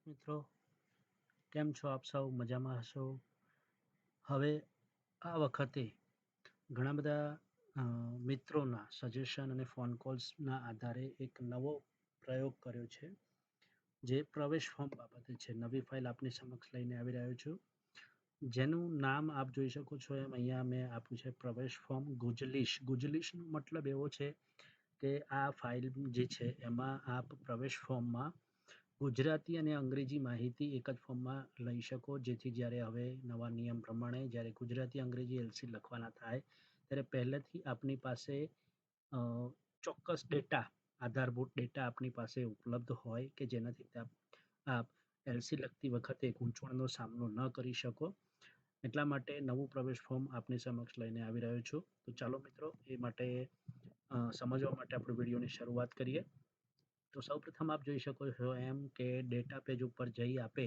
મિત્રો, કેમ છો? આપ સૌ મજામાં હશો? હવે આ વખતે ઘણા બધા મિત્રોના સજેશન અને ફોન કોલ્સના આધારે એક નવો પ્રયોગ કર્યો છે, જે પ્રવેશ ફોર્મ બાબતે છે. નવી ફાઇલ આપની સમક્ષ લઈને આવી રહ્યો છું, જેનું નામ આપ જોઈ શકો છો એમ અહીંયા મેં આપ્યું છે પ્રવેશ ફોર્મ ગુજલીશ. ગુજલીશનો મતલબ એવો છે કે આ ફાઇલ જે છે એમાં આપ પ્રવેશ ફોર્મમાં ગુજરાતી અને અંગ્રેજી માહિતી એક જ ફોર્મમાં લઈ શકો, જેથી જ્યારે હવે નવા નિયમ પ્રમાણે જ્યારે ગુજરાતી અંગ્રેજી એલસી લખવાના થાય ત્યારે પહેલેથી આપની પાસે ચોક્કસ ડેટા, આધારભૂત ડેટા આપની પાસે ઉપલબ્ધ હોય કે જેનાથી આપ એલસી લખતી વખતે ગૂંચવણનો સામનો ન કરી શકો. એટલા માટે નવું પ્રવેશ ફોર્મ આપની સમક્ષ લઈને આવી રહ્યો છું. તો ચાલો મિત્રો, એ માટે સમજવા માટે આપણે વિડીયોની શરૂઆત કરીએ. તો સૌપ્રથમ આપ જોઈ શકો છો એમ કે ડેટા પેજ ઉપર જઈ આપે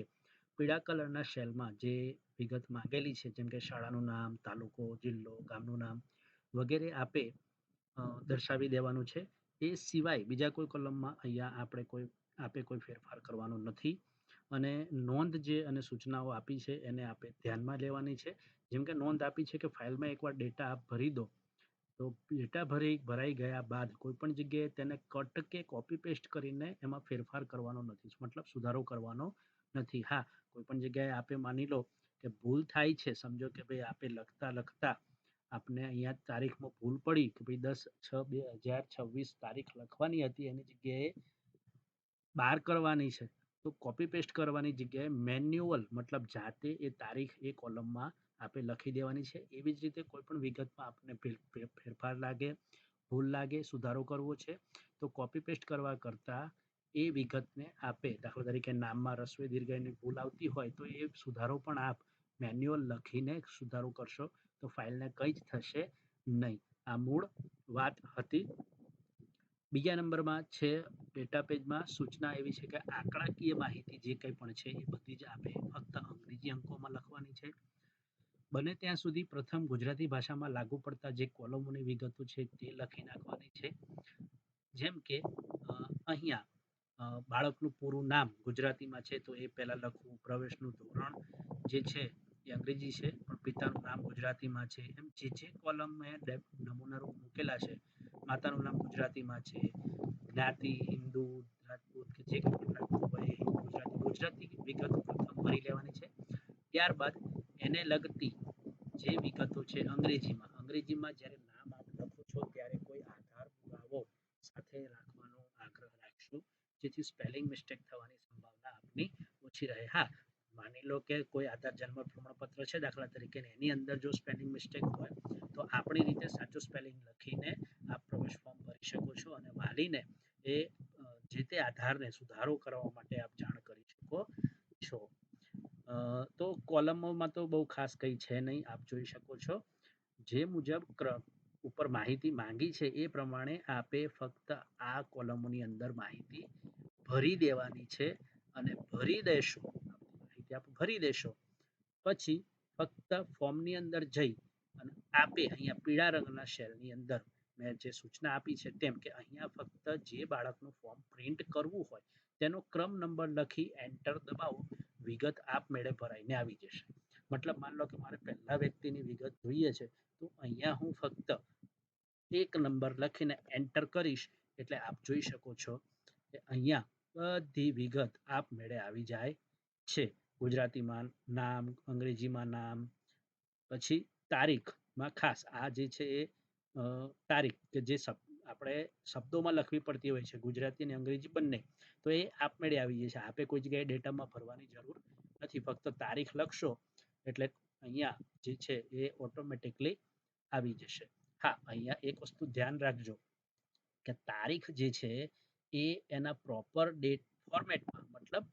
પીળા કલરના સેલમાં જે વિગત માંગેલી છે, જેમ કે શાળાનું નામ, તાલુકો, જિલ્લો, ગામનું નામ વગેરે આપે દર્શાવી દેવાનું છે. એ સિવાય બીજા કોઈ કોલમમાં અહીંયા આપે કોઈ ફેરફાર કરવાનો નથી. અને નોંધ જે અને સૂચનાઓ આપી છે એને આપે ધ્યાનમાં લેવાની છે. જેમ કે નોંધ આપી છે કે ફાઇલમાં એકવાર ડેટા આપ ભરી દો, તો ડેટા ભરાઈ ગયા બાદ કોઈ પણ જગ્યાએ તેને કટ કે કોપી પેસ્ટ કરીને એમાં ફેરફાર કરવાનો નથી, મતલબ સુધારો કરવાનો નથી. હા, કોઈ પણ જગ્યાએ આપે માની લો કે ભૂલ થાય છે, સમજો કે ભાઈ આપે લખતા આપને અહીંયા તારીખમાં ભૂલ પડી કે ભાઈ 10/6/2026 તારીખ લખવાની હતી, એની જગ્યાએ 12 કરવાની છે, તો કોપી પેસ્ટ કરવાની જગ્યાએ મેન્યુઅલ મતલબ જાતે એ તારીખ એ કોલમમાં આપે લખી દેવાની છે. એવી જ રીતે કોઈ પણ વિગતમાં આપને ફેરફાર લાગે, ભૂલ લાગે, સુધારો કરવો છે, તો કોપી પેસ્ટ કરવા કરતાં એ વિગતને આપે, દાખલા તરીકે નામમાં રસ્વ દીર્ઘની ભૂલ આવતી હોય તો એ સુધારો પણ આપ મેન્યુઅલ લખીને સુધારો કરશો તો ફાઇલને કંઈ જ થશે નહીં. આ મૂળ વાત હતી. બીજા નંબરમાં છે ડેટા પેજમાં સૂચના એવી છે કે આંકડાકીય માહિતી જે કંઈ પણ છે એ બધી જ આપે ફક્ત અંગ્રેજી અંકોમાં લખવાની છે. બને ત્યાં સુધી પ્રથમ ગુજરાતી ભાષામાં લાગુ પડતા જે કોલમોની વિગતો છે તે લખી નાખવાની છે. જેમ કે અહીંયા બાળકનું પૂરું નામ ગુજરાતીમાં છે તો એ પહેલાં લખવું, પ્રવેશનું ધોરણ જે છે એ અંગ્રેજી છે પણ પિતાનું નામ ગુજરાતીમાં છે, એમ જે કોલમ મેં નમૂના રૂપ મૂકેલા છે. માતાનું નામ ગુજરાતીમાં છે, જ્ઞાતિ હિન્દુ, રાજપૂત કે જે કંઈ લખવું હોય ગુજરાતી વિગતો પ્રથમ ભરી લેવાની છે. ત્યારબાદ એને લગતી જે વિગતો છે અંગ્રેજીમાં જ્યારે નામ આપ લખો છો ત્યારે કોઈ આધાર પુરાવો સાથે રાખવાનો આગ્રહ રાખશું, જેથી સ્પેલિંગ મિસ્ટેક થવાની સંભાવના આપની ઓછી રહે. હા, માની લો કે કોઈ આધાર જન્મ પ્રમાણપત્ર છે દાખલા તરીકે, એની અંદર જો સ્પેલિંગ મિસ્ટેક હોય તો આપણી રીતે સાચું સ્પેલિંગ લખીને આપ પ્રવેશ ફોર્મ ભરી શકો છો અને વાલીને એ જે તે આધારને સુધારો કરવા માટે આપ જાણ કરી શકો છો. તો કોલમોમાં તો બહુ ખાસ કંઈ છે નહીં, આપ જોઈ શકો છો. જે મુજબ ઉપર માહિતી માંગી છે એ પ્રમાણે આપે ફક્ત આ કોલમોની અંદર માહિતી ભરી દેવાની છે અને ભરી દેશો પછી ફક્ત ફોર્મની અંદર જઈ અને આપે અહીંયા પીળા રંગના સેલની અંદર મેં જે સૂચના આપી છે તેમ કે અહીંયા ફક્ત જે બાળકનું ફોર્મ પ્રિન્ટ કરવું હોય તેનો ક્રમ નંબર લખી એન્ટર દબાવો, વિગત આપમેળે ભરાઈને આવી જશે. મતલબ માની લો કે મારે પહેલા વ્યક્તિની વિગત જોઈએ છે તો અહીંયા હું ફક્ત એક નંબર લખીને એન્ટર કરીશ એટલે આપ જોઈ શકો છો કે અહીંયા બધી વિગત આપમેળે આવી જાય છે. ગુજરાતીમાં નામ, અંગ્રેજીમાં નામ, પછી તારીખમાં ખાસ આ જે છે એ તારીખ કે જે આપણે શબ્દોમાં લખવી પડતી હોય છે, ગુજરાતી અને અંગ્રેજી બંને, તો એ આપમેળે આવી જાય છે. આપે કોઈ જગ્યાએ ડેટામાં ભરવાની જરૂર નથી, ફક્ત તારીખ લખશો એટલે અહીંયા જે છે એ ઓટોમેટિકલી આવી જશે. હા, અહીંયા એક વસ્તુ ધ્યાન રાખજો કે તારીખ જે છે એ એના પ્રોપર ડેટ ફોર્મેટમાં, મતલબ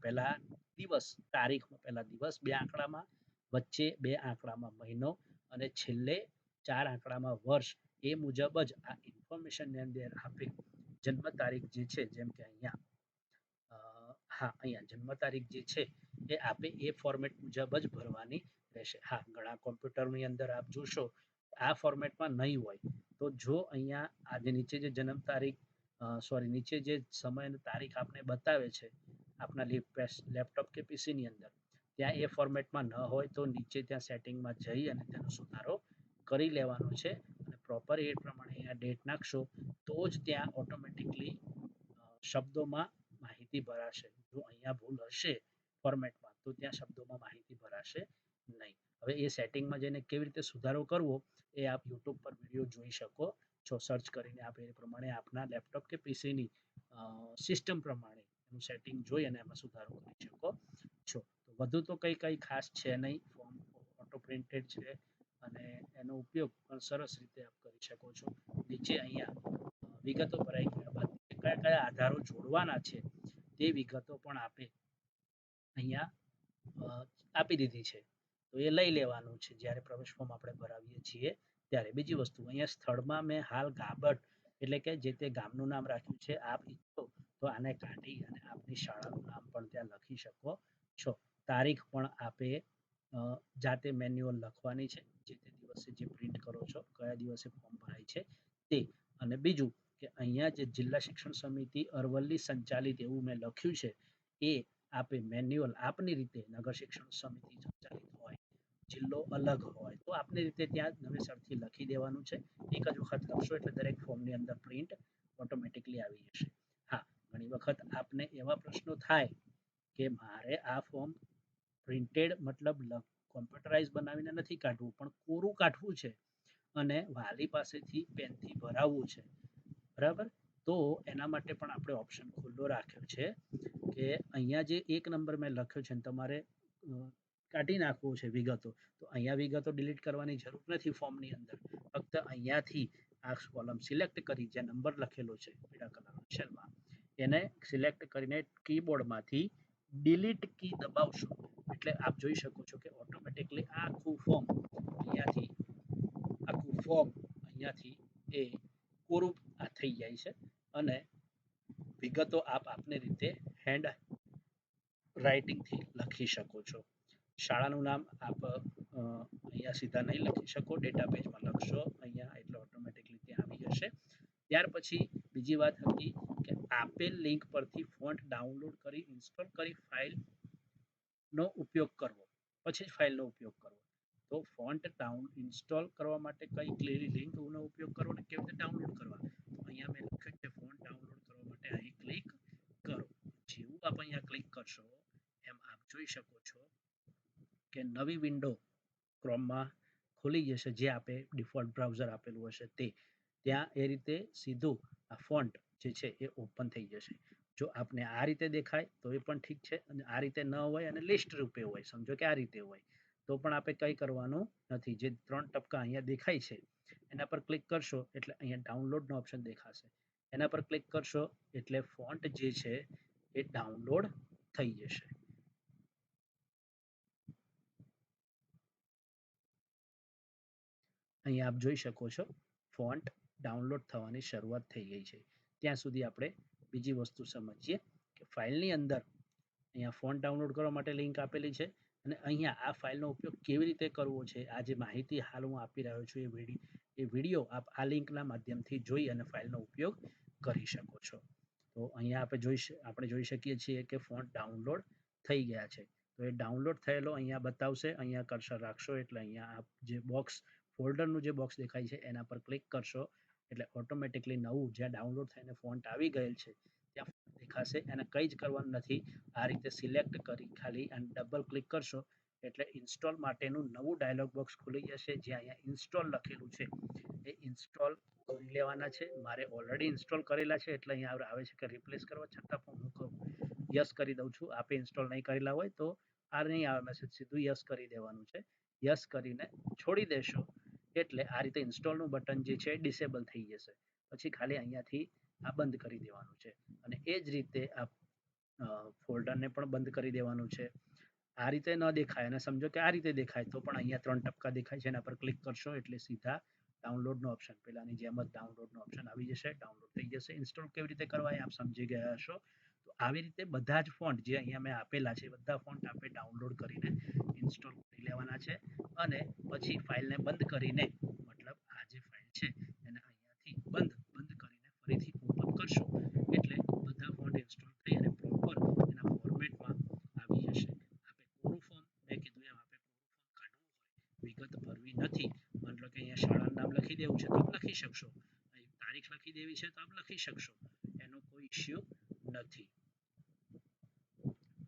પહેલા દિવસ, તારીખમાં પહેલા દિવસ 2 આંકડામાં, વચ્ચે 2 આંકડામાં મહિનો અને છેલ્લે 4 આંકડામાં વર્ષ, એ મુજબ જ આ ઇન્ફોર્મેશનની અંદર આપે જન્મ તારીખ જે છે, જેમ કે અહીંયા જન્મ તારીખ જે છે એ આપે એ ફોર્મેટ મુજબ જ ભરવાની રહેશે. હા, ઘણા કોમ્પ્યુટરની અંદર આપ જોશો આ ફોર્મેટમાં નહીં હોય, તો જો અહીંયા આજે નીચે જે જન્મ તારીખ સોરી નીચે જે સમય અને તારીખ આપને બતાવે છે આપના લેપટોપ કે પીસીની અંદર, ત્યાં એ ફોર્મેટમાં ન હોય તો નીચે ત્યાં સેટિંગમાં જઈ અને તેનો સુધારો કરી લેવાનો છે અને પ્રોપર એ પ્રમાણે અહીંયા ડેટ નાખશો તો જ ત્યાં ઓટોમેટિકલી શબ્દોમાં માહિતી ભરાશે. જો અહીંયા ભૂલ હશે ફોર્મેટમાં તો ત્યાં શબ્દોમાં માહિતી ભરાશે નહીં. હવે એ સેટિંગમાં જઈને કેવી રીતે સુધારો કરવો એ આપ યુટ્યુબ પર વિડીયો જોઈ શકો છો. સર્ચ કરીને આપ એ પ્રમાણે આપના લેપટોપ કે પીસીની સિસ્ટમ પ્રમાણે એનું સેટિંગ જોઈ અને એમાં સુધારો કરી શકો છો. તો વધુ તો કઈ ખાસ છે નહીં. ફોર્મ ઓટો પ્રિન્ટેડ છે અને એનો ઉપયોગ પણ સરસ રીતે આપ કરી શકો છો. નીચે અહીંયા વિગતો ભરાઈ ગયા બાદ કયા કયા આધારો જોડવાના છે તે વિગતો પણ આપે અહીંયા આપી દીધી છે. તો એ લઈ લેવાનું છે જ્યારે પ્રવેશ ફોર્મ આપણે ભરાવીએ છીએ ત્યારે. બીજી વસ્તુ અહીંયા સ્થળમાં મેં હાલ ગાબડ એટલે કે જે તે ગામનું નામ રાખ્યું છે. આપ ઈચ્છો તો આને કાઢી અને આપની શાળાનું નામ પણ ત્યાં લખી શકો છો. તારીખ પણ આપે જાતે મેન્યુઅલ લખવાની છે જે તે દિવસે જે પ્રિન્ટ કરો છો કયા દિવસે ફોર્મ ભરાય છે તે. અને બીજું કે અહીંયા જે જિલ્લા શિક્ષણ સમિતિ અરવલ્લી સંચાલિત એવું મેં લખ્યું છે એ આપે મેન્યુઅલ આપની રીતે નગર શિક્ષણ સમિતિ સંચાલિત હોય, જિલ્લો અલગ હોય તો આપની રીતે ત્યાં નવેસરથી લખી દેવાનું છે. એક જ વખત લખશો એટલે દરેક ફોર્મની અંદર પ્રિન્ટ ઓટોમેટિકલી આવી જશે. હા, ઘણી વખત આપને એવા પ્રશ્નો થાય કે મારે આ ફોર્મ પ્રિન્ટેડ મતલબ કોમ્પ્યુટરાઇઝ બનાવીને નથી કાઢવું પણ કોરું કાઢવું છે અને વાલી પાસેથી પેનથી ભરાવવું છે, બરાબર? તો એના માટે પણ આપણે ઓપ્શન ખુલ્લો રાખ્યો છે કે અહીંયા જે એક નંબર મેં લખ્યો છે તમારે કાઢી નાખવો છે વિગતો, તો અહીંયા વિગતો ડિલીટ કરવાની જરૂર નથી ફોર્મની અંદર. ફક્ત અહીંયાથી આ કોલમ સિલેક્ટ કરી જે નંબર લખેલો છે પીળા કલરના અક્ષરમાં એને સિલેક્ટ કરીને કીબોર્ડમાંથી ડિલીટ કી દબાવશો એટલે આપ જોઈ શકો છો કે ઓટોમેટિકલી આખું ફોર્મ અહીંયાથી એ કોરું થઈ જાય છે અને વિગતો આપ આપની રીતે હેન્ડ રાઇટિંગથી લખી શકો છો. શાળાનું નામ આપ અહીંયા સીધા નહીં લખી શકો, ડેટા પેજમાં લખશો અહીંયા એટલે ઓટોમેટિકલી ત્યાં આવી જશે. ત્યાર પછી બીજી વાત હતી કે આપેલ લિંક પરથી ફોન્ટ ડાઉનલોડ કરી ઇન્સ્ટોલ કરી ફાઇલનો ઉપયોગ કરવો, પછી જ ફાઇલનો ઉપયોગ કરવો. તો ફોન્ટ ઇન્સ્ટોલ કરવા માટે કઈ લિંકનો ઉપયોગ કરવો અને કેવી રીતે ડાઉનલોડ કરવા, તો અહીંયા મેં લખ્યું છે ફોન્ટ ડાઉનલોડ કરવા માટે અહીં ક્લિક કરો. જેવું આપ અહીંયા ક્લિક કરશો એમ આપ જોઈ શકો છો કે નવી વિન્ડો ક્રોમમાં ખુલી જશે જે આપે ડિફોલ્ટ બ્રાઉઝર આપેલું હશે તે. ત્યાં એ રીતે સીધું આ ફોન્ટ જે છે એ ઓપન થઈ જશે. જો આપને આ રીતે દેખાય તો એ પણ ઠીક છે અને આ રીતે ન હોય અને લિસ્ટ રૂપે હોય, સમજો કે આ રીતે હોય તો પણ આપણે કંઈ કરવાનું નથી. જે 3 ટપકા અહીંયા દેખાય છે એના પર ક્લિક કરશો એટલે અહીંયા ડાઉનલોડનો ઓપ્શન દેખાશે. એના પર ક્લિક કરશો એટલે ફોન્ટ જે છે એ ડાઉનલોડ થઈ જશે. અહીંયા આપ જોઈ શકો છો ફોન્ટ ડાઉનલોડ થવાની શરૂઆત થઈ ગઈ છે. ત્યાં સુધી આપણે બીજી વસ્તુ સમજીએ કે ફાઇલની અંદર અહીંયા ફોન્ટ ડાઉનલોડ કરવા માટે લિંક આપેલી છે અને અહીંયા આ ફાઇલનો ઉપયોગ કેવી રીતે કરવો છે આ જે માહિતી હાલ હું આપી રહ્યો છું એ વિડીયો આપ આ લિંકના માધ્યમથી જોઈ અને ફાઇલનો ઉપયોગ કરી શકો છો. તો અહીંયા આપણે જોઈ શકીએ છીએ કે ફોન્ટ ડાઉનલોડ થઈ ગયા છે. તો એ ડાઉનલોડ થયેલો અહીંયા બતાવશે. અહીંયા કર્સર રાખશો એટલે અહીંયા આપ જે બોક્સ ફોલ્ડરનું જે બોક્સ દેખાય છે એના પર ક્લિક કરશો એટલે ઓટોમેટિકલી નવું જ્યાં ડાઉનલોડ થઈને ફોન્ટ આવી ગયેલ છે ત્યાં દેખાશે. એને કંઈ જ કરવાનું નથી. આ રીતે સિલેક્ટ કરી ખાલી અને ડબલ ક્લિક કરશો એટલે ઇન્સ્ટોલ માટેનું નવું ડાયલોગ બોક્સ ખુલી જશે. જ્યાં અહીંયા ઇન્સ્ટોલ લખેલું છે એ ઇન્સ્ટોલ કરી લેવાના છે. મારે ઓલરેડી ઇન્સ્ટોલ કરેલા છે એટલે અહીંયા આવે છે કે રિપ્લેસ કરવા, છતાં પણ હું યસ કરી દઉં છું. આપે ઇન્સ્ટોલ નહીં કરેલા હોય તો આ નહીં આવે મેસેજ, સીધું યસ કરી દેવાનું છે. યસ કરીને છોડી દેશો એટલે આ રીતે ઇન્સ્ટોલનું બટન જે છે ડિસેબલ થઈ જશે. પછી ખાલી અહીંયાથી આ બંધ કરી દેવાનું છે અને એ જ રીતે આ ફોલ્ડરને પણ બંધ કરી દેવાનું છે. આ રીતે ન દેખાય અને સમજો કે આ રીતે દેખાય તો પણ અહીંયા 3 ટપકા દેખાય છે એના પર ક્લિક કરશો એટલે સીધા ડાઉનલોડનો ઓપ્શન પેલાની જેમ જ ડાઉનલોડનો ઓપ્શન આવી જશે. ડાઉનલોડ થઈ જશે. ઇન્સ્ટોલ કેવી રીતે કરવા એ આપ સમજી ગયા હશો. તો આવી રીતે બધા જ ફોન્ટ જે અહીંયા મેં આપેલા છે બધા ફોન્ટ આપણે ડાઉનલોડ કરીને ઇન્સ્ટોલ કરી લેવાના છે અને પછી ફાઇલને બંધ કરીને મતલબ આ જે ફાઇલ છે એને અહીંયાથી બંધ કરીને ફરીથી ઓપન કરશો એટલે બધા ફોન્ટ ઇન્સ્ટોલ થઈ અને પ્રોપર એના ફોર્મેટમાં આવી જશે. આપણે કોરું ફોર્મ મેં કીધું એમ આપણે કોરું ફોર્મ કાઢવું હોય, વિગત ભરવી નથી, માની લો કે અહીંયા શાળાનું નામ લખી દેવું છે તો આપ લખી શકશો, તારીખ લખી દેવી છે તો આપ લખી શકશો, એનો કોઈ ઇશ્યુ નથી.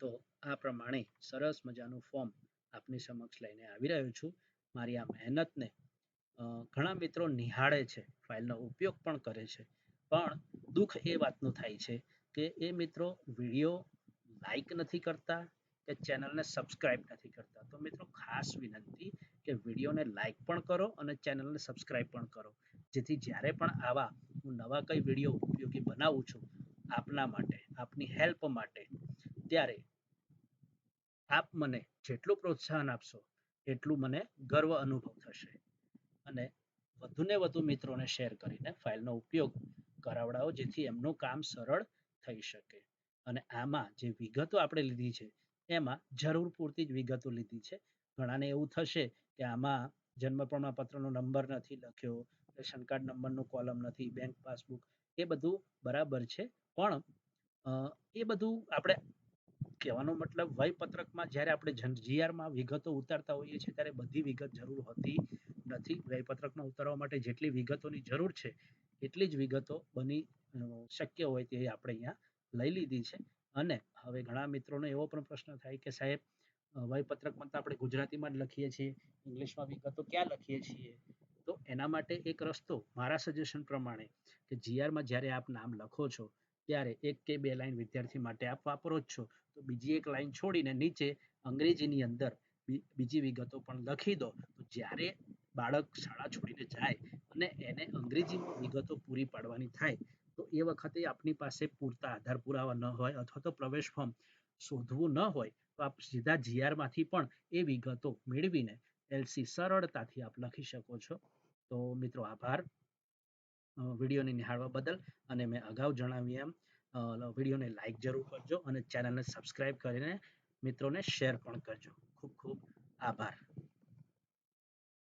તો આ પ્રમાણે સરસ મજાનું ફોર્મ આપની સમક્ષ લઈને આવી રહ્યો છું. મારી આ મહેનતને ઘણા મિત્રો નિહાળે છે, ફાઇલનો ઉપયોગ પણ કરે છે, પણ દુઃખ એ વાતનું થાય છે કે એ મિત્રો વિડીયો લાઈક નથી કરતા કે ચેનલને સબસ્ક્રાઇબ નથી કરતા. તો મિત્રો ખાસ વિનંતી કે વિડીયોને લાઈક પણ કરો અને ચેનલને સબસ્ક્રાઇબ પણ કરો, જેથી જ્યારે પણ આવા હું નવા કઈ વિડીયો ઉપયોગી બનાવું છું આપના માટે, આપની હેલ્પ માટે, ત્યારે આપ મને જેટલું પ્રોત્સાહન આપશો એટલું મને ગર્વ અનુભવ થશે. અને વધુને વધુ મિત્રોને શેર કરીને ફાઇલનો ઉપયોગ કરાવડાવો, જેથી એમનું કામ સરળ થઈ શકે. અને આમાં જે વિગતો આપણે લીધી છે એમાં જરૂર પૂરતી જ વિગતો લીધી છે. ઘણાને એવું થશે કે આમાં જન્મ પ્રમાણપત્રનો નંબર નથી લખ્યો, રેશન કાર્ડ નંબરનું કોલમ નથી, બેંક પાસબુક, એ બધું બરાબર છે, પણ એ બધું આપણે કહેવાનો મતલબ વયપત્રકમાં જ્યારે આપણે જીઆરમાં વિગતો ઉતારતા હોઈએ છીએ ત્યારે બધી વિગત જરૂર હોતી નથી. વયપત્રકમાં ઉતારવા માટે જેટલી વિગતોની જરૂર છે એટલી જ વિગતો બની શક્ય હોય તે આપણે અહીંયા લઈ લીધી છે. અને હવે ઘણા મિત્રોનો એવો પણ પ્રશ્ન થાય કે સાહેબ વયપત્રકમાં તો આપણે ગુજરાતીમાં જ લખીએ છીએ, ઇંગ્લિશમાં વિગતો ક્યાં લખીએ છીએ? તો એના માટે એક રસ્તો મારા સજેશન પ્રમાણે કે જીઆરમાં જ્યારે આપ નામ લખો છો ત્યારે 1 કે 2 લાઈન વિદ્યાર્થી માટે આપ વાપરો જ છો, તો બીજી એક લાઈન છોડીને નીચે અંગ્રેજીની અંદર બીજી વિગતો પણ લખી દો. તો જ્યારે બાળક શાળા છોડીને જાય અને એને અંગ્રેજીમાં વિગતો પૂરી પાડવાની થાય તો એ વખતે આપની પાસે પૂરતા આધાર પુરાવા ન હોય અથવા તો પ્રવેશ ફોર્મ શોધવું ન હોય તો આપ સીધા જીઆરમાંથી પણ એ વિગતો મેળવીને એલસી સરળતાથી આપ લખી શકો છો. તો મિત્રો આભાર વિડીયોને નિહાળવા બદલ. અને મેં અગાઉ જણાવ્યું એમ વિડીયોને લાઈક જરૂર કરજો અને ચેનલને સબસ્ક્રાઈબ કરીને મિત્રોને શેર પણ કરજો. ખૂબ ખૂબ આભાર.